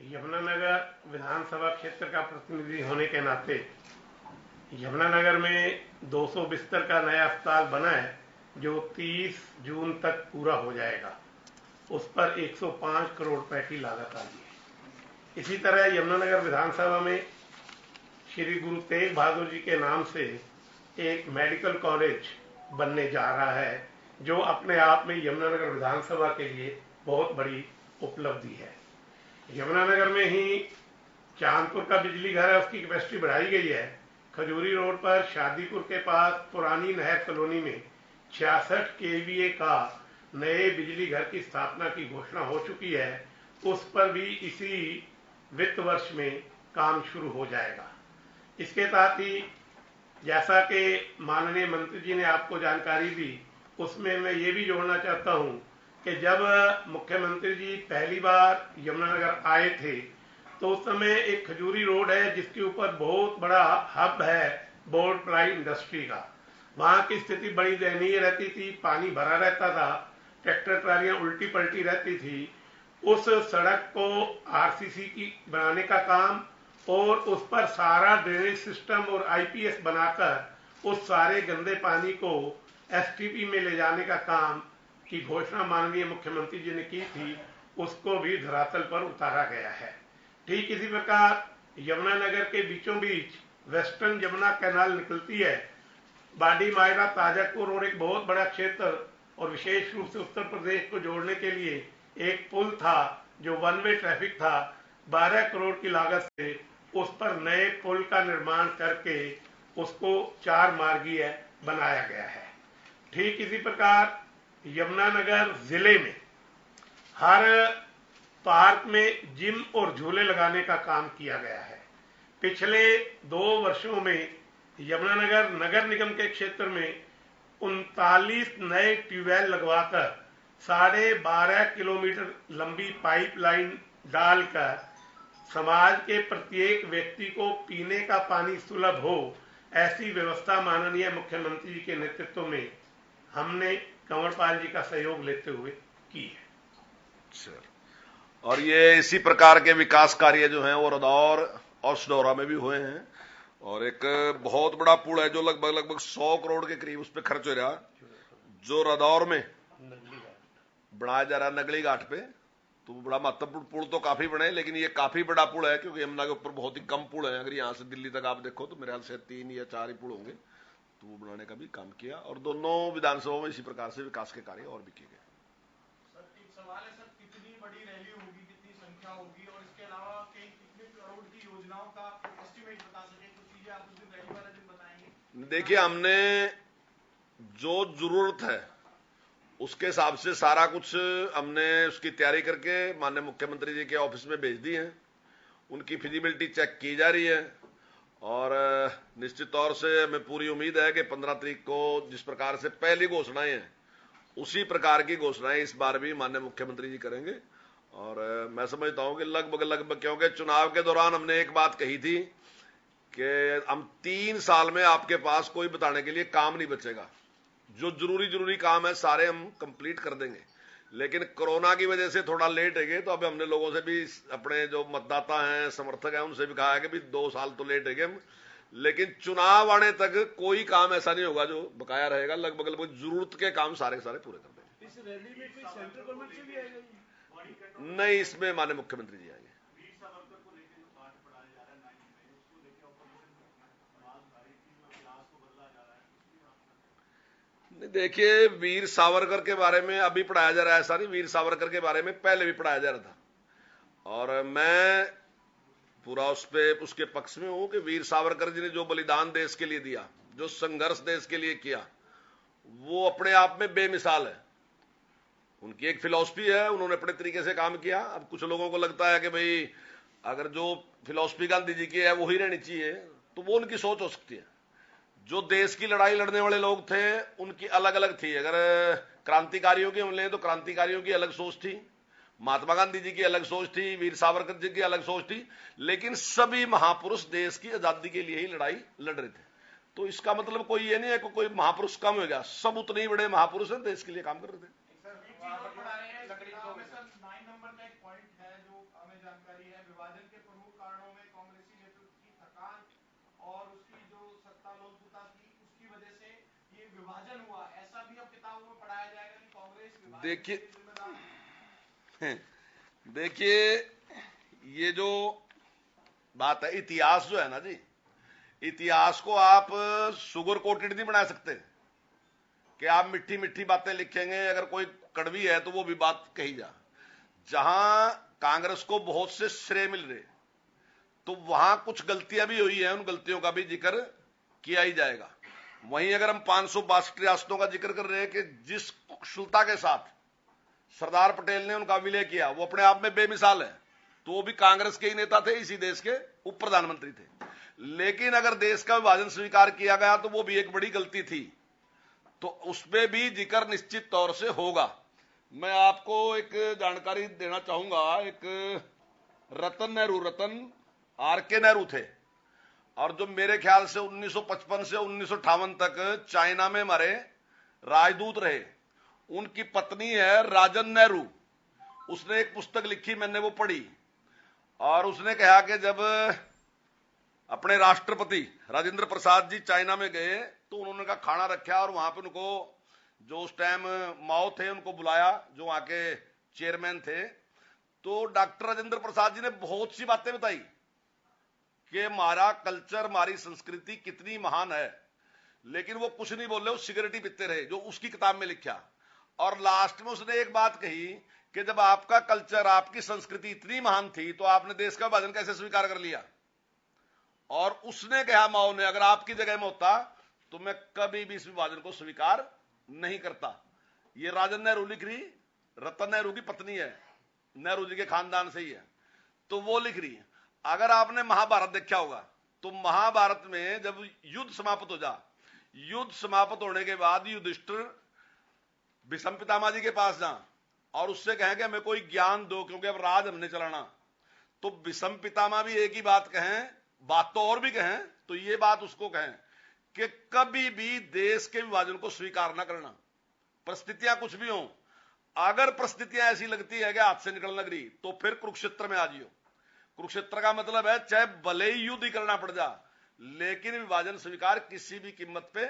यमुनानगर विधानसभा क्षेत्र का प्रतिनिधि होने के नाते यमुनानगर में 200 बिस्तर का नया अस्पताल बना है जो 30 जून तक पूरा हो जाएगा। उस पर 105 करोड़ रुपए की लागत आई है। इसी तरह यमुनानगर विधानसभा में श्री गुरु तेग बहादुर जी के नाम से एक मेडिकल कॉलेज बनने जा रहा है, जो अपने आप में यमुनानगर विधानसभा के लिए बहुत बड़ी उपलब्धि है। यमुनानगर में ही चांदपुर का बिजली घर है, उसकी कैपेसिटी बढ़ाई गई है। खजूरी रोड पर शादीपुर के पास पुरानी नहर कॉलोनी में 66 केवीए का नए बिजली घर की स्थापना की घोषणा हो चुकी है। उस पर भी इसी वित्त वर्ष में काम शुरू हो जाएगा। इसके साथ ही जैसा कि माननीय मंत्री जी ने आपको जानकारी दी, उसमें मैं ये भी जोड़ना चाहता हूं कि जब मुख्यमंत्री जी पहली बार यमुनानगर आए थे तो उस समय एक खजूरी रोड है जिसके ऊपर बहुत बड़ा हब है बोर्ड प्लाई इंडस्ट्री का। वहां की स्थिति बड़ी दयनीय रहती थी, पानी भरा रहता था, ट्रैक्टर ट्रालियां उल्टी पलटी रहती थी। उस सड़क को आरसीसी की बनाने का काम और उस पर सारा ड्रेनेज सिस्टम और आईपीएस बनाकर उस सारे गंदे पानी को एसटीपी में ले जाने का काम की घोषणा माननीय मुख्यमंत्री जी ने की थी, उसको भी धरातल पर उतारा गया है। ठीक इसी प्रकार यमुनानगर के बीचों बीच वेस्टर्न यमुना कैनाल निकलती है। बाडी मायरा ताजकपुर और एक बहुत बड़ा क्षेत्र और विशेष रूप से उत्तर प्रदेश को जोड़ने के लिए एक पुल था जो वन वे ट्रैफिक था। 12 करोड़ की लागत से उस पर नए पुल का निर्माण करके उसको 4 मार्गीय बनाया गया है। ठीक इसी प्रकार यमुनानगर जिले में हर पार्क में जिम और झूले लगाने का काम किया गया है। पिछले 2 वर्षों में यमुनानगर नगर निगम के क्षेत्र में 39 नए ट्यूबवेल लगवाकर 12.5 किलोमीटर लंबी पाइपलाइन डालकर समाज के प्रत्येक व्यक्ति को पीने का पानी सुलभ हो, ऐसी व्यवस्था माननीय मुख्यमंत्री जी के नेतृत्व में हमने कंवरपाल जी का सहयोग लेते हुए की है। और ये इसी प्रकार के विकास कार्य जो हैं वो रदौर और सडौरा में भी हुए हैं। और एक बहुत बड़ा पुल है जो लगभग 100 करोड़ के करीब उस पर खर्च हो रहा, जो रदौर में बनाया जा रहा नगली घाट पे। तो बड़ा महत्वपूर्ण पुल तो काफी बने, लेकिन ये काफी बड़ा पुल है क्योंकि यमुना के ऊपर बहुत ही कम पुल है। अगर यहां से दिल्ली तक आप देखो तो मेरे ख्याल से 3 या 4 ही पुल होंगे। तो वो बनाने का भी काम किया और दोनों विधानसभाओं में इसी प्रकार से विकास के कार्य और भी किए गए। सर एक सवाल है, सर कितनी बड़ी रैली होगी, कितनी संख्या होगी और इसके अलावा कितने करोड़ की योजनाओं का एस्टिमेट बता सके, कुछ चीजें आप उस दिन रैली वाले दिन बताएंगे? देखिए, हमने जो जरूरत है उसके हिसाब से सारा कुछ हमने उसकी तैयारी करके माननीय मुख्यमंत्री जी के ऑफिस में भेज दी है। उनकी फिजिबिलिटी चेक की जा रही है और निश्चित तौर से हमें पूरी उम्मीद है कि 15 तारीख को जिस प्रकार से पहली घोषणाएं हैं उसी प्रकार की घोषणाएं इस बार भी माननीय मुख्यमंत्री जी करेंगे। और मैं समझता हूं कि लगभग क्योंकि चुनाव के दौरान हमने एक बात कही थी कि हम 3 साल में आपके पास कोई बताने के लिए काम नहीं बचेगा, जो जरूरी काम है सारे हम कंप्लीट कर देंगे। लेकिन कोरोना की वजह से थोड़ा लेट है गए, तो अब हमने लोगों से भी, अपने जो मतदाता हैं, समर्थक हैं, उनसे भी कहा है कि भी 2 साल तो लेट है गए, लेकिन चुनाव आने तक कोई काम ऐसा नहीं होगा जो बकाया रहेगा। लगभग जरूरत के काम सारे के सारे पूरे कर देंगे। इस रैली में कोई सेंट्रल गवर्नमेंट से भी आएगा? नहीं, इसमें माननीय मुख्यमंत्री जी आएंगे। देखिए, वीर सावरकर के बारे में अभी पढ़ाया जा रहा है, ऐसा नहीं। वीर सावरकर के बारे में पहले भी पढ़ाया जा रहा था और मैं पूरा उसके पक्ष में हूं कि वीर सावरकर जी ने जो बलिदान देश के लिए दिया, जो संघर्ष देश के लिए किया, वो अपने आप में बेमिसाल है। उनकी एक फिलॉसफी है, उन्होंने अपने तरीके से काम किया। अब कुछ लोगों को लगता है कि भाई अगर जो फिलॉसफी गांधी जी की है वो ही रहनी चाहिए, तो वो उनकी सोच हो सकती है। जो देश की लड़ाई लड़ने वाले लोग थे उनकी अलग अलग थी। अगर क्रांतिकारियों की हम लें तो क्रांतिकारियों की अलग सोच थी, महात्मा गांधी जी की अलग सोच थी, वीर सावरकर जी की अलग सोच थी, लेकिन सभी महापुरुष देश की आजादी के लिए ही लड़ाई लड़ रहे थे। तो इसका मतलब कोई ये नहीं है कि कोई महापुरुष कम हो गया, सब उतने ही बड़े महापुरुष हैं, देश के लिए काम कर रहे थे। सर 9 नंबर का एक पॉइंट है जो हमें जानकारी है, कारणों में कांग्रेसी नेतृत्व की थकान और उसकी जो सत्ता लोलुपता थी उसकी वजह से ये विभाजन हुआ, ऐसा भी अब किताबों में पढ़ाया जाएगा कि कांग्रेस विभाजन के लिए जिम्मेदार है? देखिए, ये जो बात है, इतिहास जो है ना जी, इतिहास को आप शुगर कोटेड नहीं बना सकते कि आप मिट्टी मिट्टी बातें लिखेंगे, अगर कोई कड़वी है तो वो भी बात कही जा। जहां कांग्रेस को बहुत से श्रेय मिल रहे, तो वहां कुछ गलतियां भी हुई है, उन गलतियों का भी जिक्र किया ही जाएगा। वहीं अगर हम 562 रियासतों का जिक्र कर रहे हैं कि जिस कुशलता के साथ सरदार पटेल ने उनका विलय किया, वो अपने आप में बेमिसाल है। तो वो भी कांग्रेस के ही नेता थे, इसी देश के उप प्रधानमंत्री थे। लेकिन अगर देश का विभाजन स्वीकार किया गया तो वो भी एक बड़ी गलती थी, तो उसमें भी जिक्र निश्चित तौर से होगा। मैं आपको एक जानकारी देना चाहूंगा। एक रतन आर.के. नेहरू थे, और जो मेरे ख्याल से 1955 से 1958 तक चाइना में हमारे राजदूत रहे, उनकी पत्नी है राजन नेहरू। उसने एक पुस्तक लिखी, मैंने वो पढ़ी, और उसने कहा कि जब अपने राष्ट्रपति राजेंद्र प्रसाद जी चाइना में गए तो उन्होंने का खाना रखा, और वहां पे उनको जो उस टाइम माओ थे उनको बुलाया, जो वहां के चेयरमैन थे। तो डॉक्टर राजेंद्र प्रसाद जी ने बहुत सी बातें बताई कि हमारा कल्चर, हमारी संस्कृति कितनी महान है, लेकिन वो कुछ नहीं बोले, वो सिगरेट ही पीते रहे, जो उसकी किताब में लिखा। और लास्ट में उसने एक बात कही कि जब आपका कल्चर, आपकी संस्कृति इतनी महान थी तो आपने देश का विभाजन कैसे स्वीकार कर लिया। और उसने कहा, माओ ने, अगर आपकी जगह में होता तो मैं कभी भी इस विभाजन को स्वीकार नहीं करता। ये राजन नेहरू लिख रही, रतन नेहरू की पत्नी है, नेहरू जी के खानदान से ही है, तो वो लिख रही है। अगर आपने महाभारत देखा होगा तो महाभारत में जब युद्ध समाप्त हो जा, युद्ध समाप्त होने के बाद युधिष्ठिर भीष्म पितामह जी के पास जा और उससे कहें कि हमें कोई ज्ञान दो, क्योंकि अब राज हमने चलाना। तो भीष्म पितामह भी एक ही बात कहें, बात तो और भी कहें, तो ये बात उसको कहें कि कभी भी देश के विभाजन को स्वीकार ना करना, परिस्थितियां कुछ भी हो। अगर परिस्थितियां ऐसी लगती है कि हाथ से निकलने लगी तो फिर कुरुक्षेत्र में आ जियो। कुरुक्षेत्र का मतलब है चाहे भले ही युद्ध ही करना पड़ जा, लेकिन विभाजन स्वीकार किसी भी कीमत पे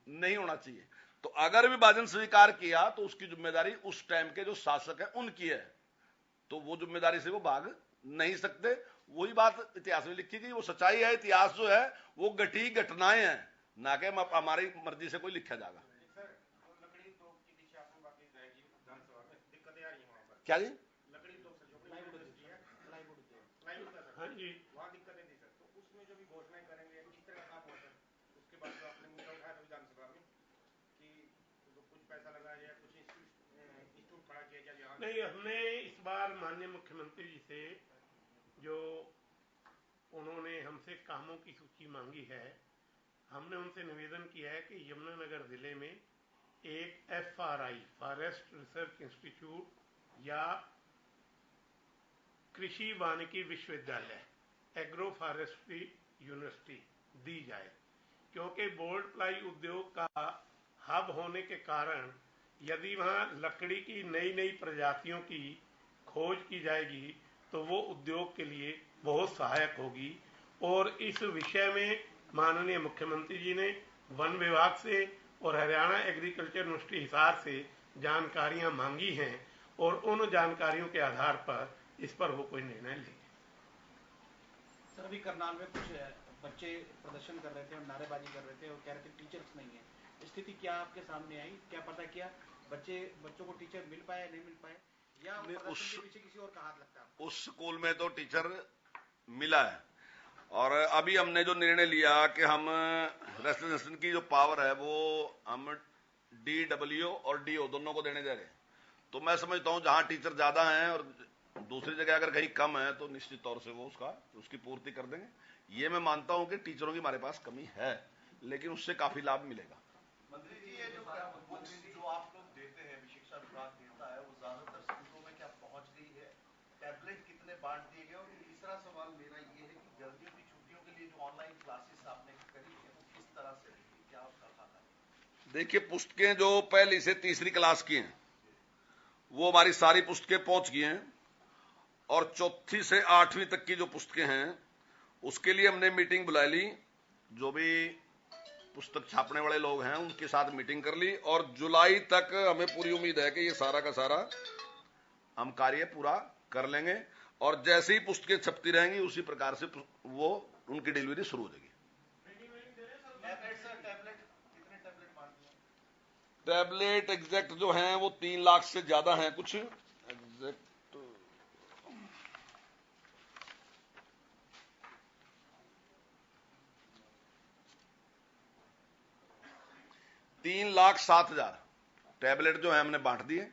नहीं होना चाहिए। तो अगर विभाजन स्वीकार किया तो उसकी जिम्मेदारी उस टाइम के जो शासक है उनकी है, तो वो जिम्मेदारी से वो भाग नहीं सकते। वही बात इतिहास में लिखी गई, वो सच्चाई है। इतिहास जो है वो घटी घटनाएं हैं, ना कि हमारी मर्जी से कोई लिखा जाएगा। क्या जी? हाँ जी, वहाँ दिक्कतें थी सर, तो उसमें जो भी घोषणाएं करेंगे किस तरह का काम होता है, उसके बाद जो आपने मुद्दा उठाया था विधानसभा में कि तो कुछ पैसा लगाया जाए, कुछ इंस्टीट्यूट खड़ा किया जाए यहाँ। नहीं, हमने इस बार माननीय मुख्यमंत्री जी से जो उन्होंने हमसे कामों की सूची मांगी है, हमने उनसे निवेदन किया है कि यमुनानगर जिले में एक FRI फॉरेस्ट रिसर्च इंस्टीट्यूट या कृषि वानिकी विश्वविद्यालय, एग्रो फॉरेस्ट्री यूनिवर्सिटी दी जाए, क्योंकि बोर्ड प्लाई उद्योग का हब होने के कारण यदि वहां लकड़ी की नई नई प्रजातियों की खोज की जाएगी तो वो उद्योग के लिए बहुत सहायक होगी। और इस विषय में माननीय मुख्यमंत्री जी ने वन विभाग से और हरियाणा एग्रीकल्चर यूनिवर्सिटी हिसार से जानकारियां मांगी हैं, और उन जानकारियों के आधार पर इस पर वो कोई निर्णय लेंगे। सर, अभी करनाल में कुछ बच्चे प्रदर्शन कर रहे थे और नारेबाजी कर रहे थे और कह रहे थे टीचर्स नहीं है। स्थिति क्या आपके सामने आई, क्या पता किया बच्चों को टीचर मिल पाए नहीं मिल पाए, या प्रदर्शन के पीछे किसी और का हाथ लगता है? उस स्कूल में तो टीचर मिला है, और अभी हमने जो निर्णय लिया कि हम रेजिस्ट्रेशन की जो पावर है वो हम DW और DO दोनों को देने जा रहे हैं। तो मैं समझता हूं जहां टीचर ज्यादा हैं और दूसरी जगह अगर कहीं कम है तो निश्चित तौर से वो उसकी पूर्ति कर देंगे। ये मैं मानता हूं कि टीचरों की हमारे पास कमी है, लेकिन उससे काफी लाभ मिलेगा। मंत्री जी, ये जो बुक्स जो आप लोग देते हैं, शिक्षा विभाग देता है, वो ज्यादातर स्कूलों में क्या पहुंच गई है? टैबलेट कितने बांट दिए गए? और तीसरा सवाल मेरा ये है कि गर्मियों की छुट्टियों के लिए जो ऑनलाइन क्लासेस आपने करी है वो किस तरह से रही, क्या उसका खाता है? देखिए, पुस्तकें जो पहली से तीसरी क्लास की हैं वो हमारी सारी पुस्तकें पहुंच गई हैं, और 4वीं से 8वीं तक की जो पुस्तकें हैं उसके लिए हमने मीटिंग बुला ली। जो भी पुस्तक छापने वाले लोग हैं उनके साथ मीटिंग कर ली और जुलाई तक हमें पूरी उम्मीद है कि ये सारा का सारा हम कार्य पूरा कर लेंगे और जैसे ही पुस्तकें छपती रहेंगी उसी प्रकार से वो उनकी डिलीवरी शुरू हो जाएगी। टैबलेट एग्जैक्ट जो हैं वो 3 लाख से ज्यादा हैं कुछ एग्जैक्ट 3,07,000 टैबलेट जो है हमने बांट दिए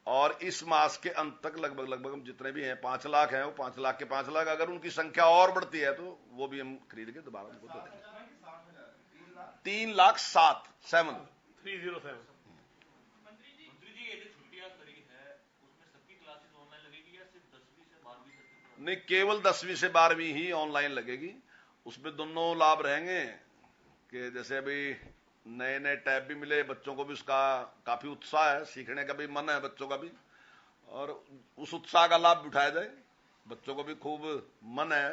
और इस मास के अंत तक लगभग हम जितने भी हैं 5 लाख हैं वो 5 लाख के 5 लाख, अगर उनकी संख्या और बढ़ती है तो वो भी हम खरीद के दोबारा उनको दे देंगे। 3,07,000 307। मंत्री जी ये जो छुट्टियां करी है उसमें सबकी क्लासेस ऑनलाइन लगेगी या सिर्फ 10वीं से 12वीं तक? नहीं, केवल 10वीं से 12वीं ही ऑनलाइन लगेगी। उसमें दोनों लाभ रहेंगे कि जैसे अभी नए नए टैब भी मिले, बच्चों को भी उसका काफी उत्साह है, सीखने का भी मन है बच्चों का भी, और उस उत्साह का लाभ उठाया जाए। बच्चों को भी खूब मन है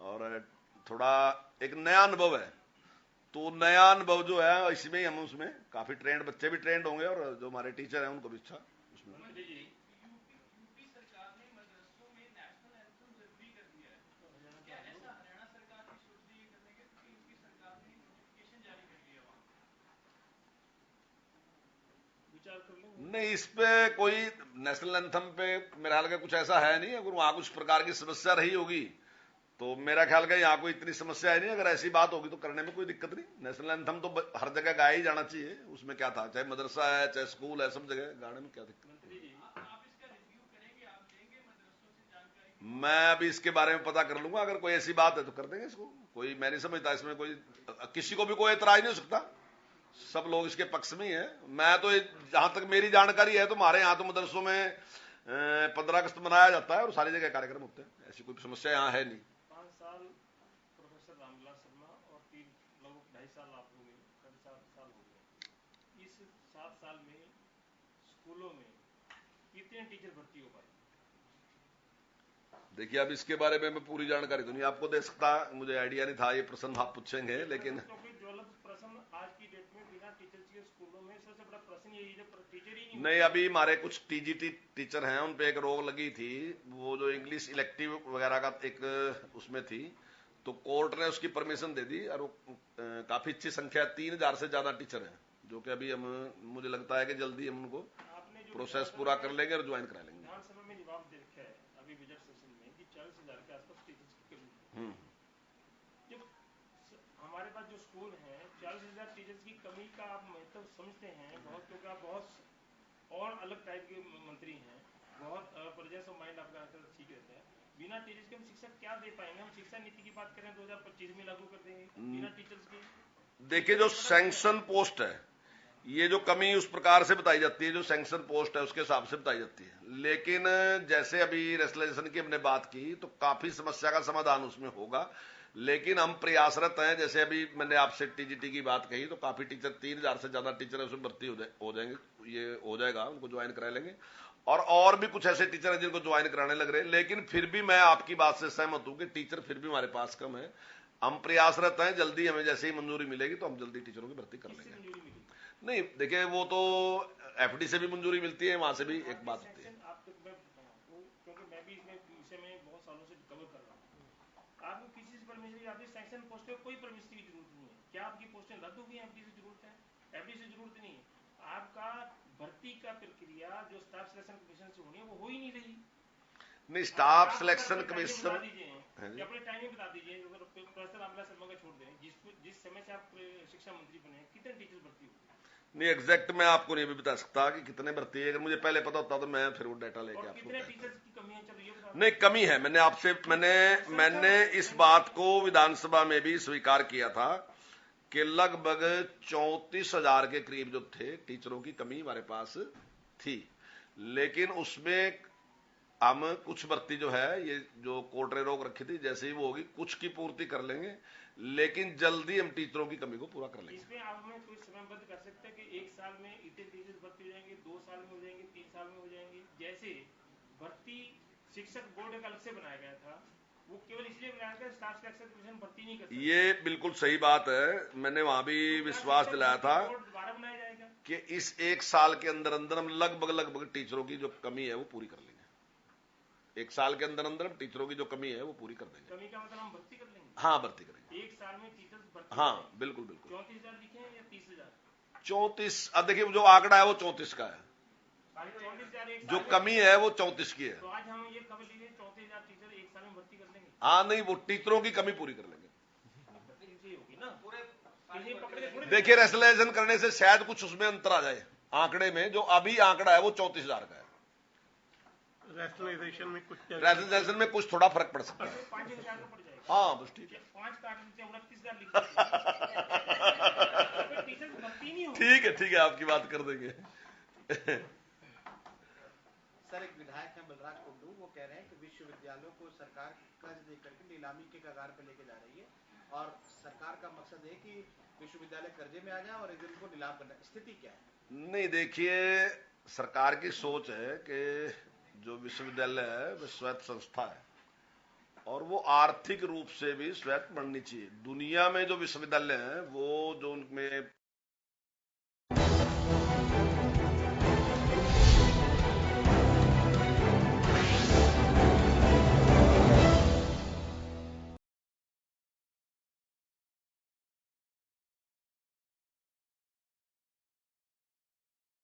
और थोड़ा एक नया अनुभव है, तो नया अनुभव जो है इसमें ही हम उसमें काफी ट्रेंड, बच्चे भी ट्रेंड होंगे और जो हमारे टीचर हैं उनको भी अच्छा उसमें। यूपी सरकार ने मदरसों में नेशनल एंथम जरूरी कर दिया है, क्या ऐसा हरियाणा सरकार भी सोच रही है करने के, क्योंकि यूपी सरकार ने नोटिफिकेशन जारी कर दिया वहां? विचार कर लो। नहीं, इस पे कोई नेशनल एंथम पे मेरा ख्याल का कुछ ऐसा है नहीं। अगर वहां कुछ प्रकार की समस्या रही होगी तो मेरा ख्याल का यहाँ कोई इतनी समस्या है नहीं। अगर ऐसी बात होगी तो करने में कोई दिक्कत नहीं। नेशनल एंथम तो हर जगह गाया ही जाना चाहिए, उसमें क्या था, चाहे मदरसा है चाहे स्कूल है, सब जगह गाने में क्या दिक्कत। आप इसका रिव्यू करेंगे, आप लेंगे मदरसों से जानकारी? मैं अभी इसके बारे में पता कर लूंगा, अगर कोई ऐसी बात है तो कर देंगे इसको। कोई मैं नहीं समझता इसमें कोई, किसी को भी कोई एतराज नहीं हो सकता, सब लोग इसके पक्ष में ही है। मैं तो जहां तक मेरी जानकारी है तो हमारे यहाँ तो मदरसों में 15 अगस्त मनाया जाता है और सारी जगह कार्यक्रम होते हैं, ऐसी कोई समस्या यहाँ है नहीं। 5 साल प्रोफेसर रामविलास शर्मा और 3 लगभग 2.5 साल आप हो गए, 7 साल हो गए। इस 7 साल में स्कूलों में कितने टीचर भर्ती हो पाए? देखिए, अब इसके बारे में मैं पूरी जानकारी तो नहीं आपको दे सकता, मुझे आइडिया नहीं था ये प्रश्न आप पूछेंगे, लेकिन क्योंकि ज्वलंत प्रश्न आज की डेट में बिना टीचर्स के स्कूलों में सबसे बड़ा प्रश्न यही है, टीचर ही नहीं। अभी हमारे कुछ टीजीटी टीचर हैं, उन पे एक रोक लगी थी, वो जो इंग्लिश इलेक्टिव वगैरह का एक उसमें थी, तो कोर्ट ने उसकी परमिशन दे दी और काफी अच्छी संख्या 3,000 से ज्यादा टीचर हैं, जो कि अभी हम, मुझे लगता है कि जल्दी हम उनको प्रोसेस पूरा कर लेंगे और ज्वाइन करा लेंगे। विधानसभा में जवाब दे रखा है अभी बजट सेशन में कि 40,000 के आसपास टीचर्स की कमी है। जब हमारे पास जो स्कूल हैं 40,000 टीचर्स की कमी का आप महत्व समझते हैं बहुत, क्योंकि आप बहुत और अलग टाइप के मंत्री हैं, बहुत प्रेजेंस ऑफ माइंड आपका आंसर ठीक रहता है। बिना टीचर्स के हम शिक्षा क्या दे पाएंगे? हम शिक्षा नीति की बात करें 2025 में लागू कर देंगे बिना टीचर्स के। देखिए, जो सैंक्शन पोस्ट है, ये जो कमी उस प्रकार से बताई जाती है, जो सैंक्शन पोस्ट है उसके हिसाब से बताई जाती है, लेकिन जैसे अभी रेशनलाइजेशन की हमने बात की तो काफी समस्या का समाधान उसमें होगा, लेकिन हम प्रयासरत हैं। जैसे अभी मैंने आपसे टीजीटी की बात कही तो काफी टीचर, 3,000 से ज्यादा टीचर उसमें भर्ती हो जाएंगे, ये हो जाएगा, उनको ज्वाइन करा लेंगे। और भी कुछ ऐसे टीचर हैं जिनको ज्वाइन कराने लग रहे हैं, लेकिन फिर भी मैं आपकी बात से सहमत हूं कि टीचर फिर भी हमारे पास कम है। हम प्रयासरत हैं, जल्दी हमें जैसे ही मंजूरी मिलेगी तो हम जल्दी टीचरों की भर्ती कर लेंगे। नहीं, देखिए, वो तो एफडी से भी मंजूरी मिलती है, वहां से भी एक बात होती है। क्योंकि मैं भी इसमें विषय में बहुत सालों से कवर कर रहा हूँ। आपको किसी से परमिशन, आपकी सैंक्शन पोस्ट पे कोई परमिशन की जरूरत नहीं है। क्या आपकी पोस्टें रद्द हो गई? एफडी से जरूरत है? एफडी से जरूरत नहीं है। आपका भर्ती का प्रक्रिया जो स्टाफ सिलेक्शन कमीशन से होनी है वो हो ही नहीं रही। नहीं, स्टाफ सिलेक्शन कमीशन अपने टाइमिंग बता दीजिए, प्रोफेसर रामविलास शर्मा का छोड़ दें, जिस समय से आप शिक्षा मंत्री बने कितने टीचर भर्ती हुए? नहीं, एग्जैक्ट मैं आपको नहीं भी बता सकता कि कितने भर्ती है। अगर मुझे पहले पता होता तो मैं फिर वो डाटा लेके आपको कितने टीचर्स की कमी है? चलो ये बताओ। नहीं, कमी है। मैंने इस बात को विधानसभा में भी स्वीकार किया था कि लगभग 34,000 के करीब जो थे टीचरों की कमी हमारे पास थी, लेकिन उसमें हम कुछ भर्ती जो है, ये जो कोर्ट ने रोक रखी थी, जैसे ही वो होगी कुछ की पूर्ति कर लेंगे, लेकिन जल्दी हम टीचरों की कमी को पूरा कर लेंगे। इसमें आप हमें कोई समयबद्ध कर सकते हैं कि 1 साल में इतने टीचर्स भर्ती हो जाएंगे, 2 साल में हो जाएंगे, 3 साल में हो जाएंगे? जैसे भर्ती शिक्षक बोर्ड एक अलग से बनाया गया था, वो केवल इसलिए बनाया गया स्टाफ सिलेक्शन कमीशन भर्ती नहीं कर सकते। ये बिल्कुल सही बात है, मैंने वहां भी विश्वास दिलाया था दोबारा बनाया जाएगा कि इस 1 साल के अंदर अंदर हम लगभग टीचरों की जो कमी है वो पूरी कर लेंगे। 1 साल के अंदर अंदर हम टीचरों की जो कमी है वो पूरी कर देंगे। कमी का मतलब हम भर्ती कर लेंगे? हाँ, भर्ती करेंगे। 1 साल में टीचर्स भर्ती? हाँ, बिल्कुल बिल्कुल। 34,000 लिखे हैं या 30,000? 34। अब देखिए जो आंकड़ा है वो 34 का है, 34,000 जो कमी है वो 34 की है। तो आज हम ये खबर लीजिए 34,000 टीचर 1 साल में भर्ती कर लेंगे? हाँ, नहीं, वो टीचरों की कमी पूरी कर लेंगे। होगी ना पूरे। देखिए रेसलेशन करने से शायद कुछ उसमें अंतर आ जाए आंकड़े में, जो अभी आंकड़ा है वो 34,000 का है। रैशनलाइजेशन में कुछ थोड़ा फर्क पड़ सकता है। 5,000 का पड़ जाएगा। हाँ, बस ठीक है। 5 काट 29,000 लिख टीचर भर्ती नहीं होगी। ठीक है, आपकी बात कर देंगे। सर, एक विधायक हैं बलराज कुंडू, वो कह रहे हैं कि विश्वविद्यालयों को सरकार कर्ज देकर के नीलामी के कगार पर लेके जा रही है और सरकार का मकसद है कि विश्वविद्यालय कर्जे में आ जाए और इनको नीलाम करना। स्थिति क्या है? नहीं, देखिए सरकार की सोच है कि जो विश्वविद्यालय है वो स्वायत्त संस्था है और वो आर्थिक रूप से भी स्वायत्त बननी चाहिए। दुनिया में जो विश्वविद्यालय हैं वो जो उनमें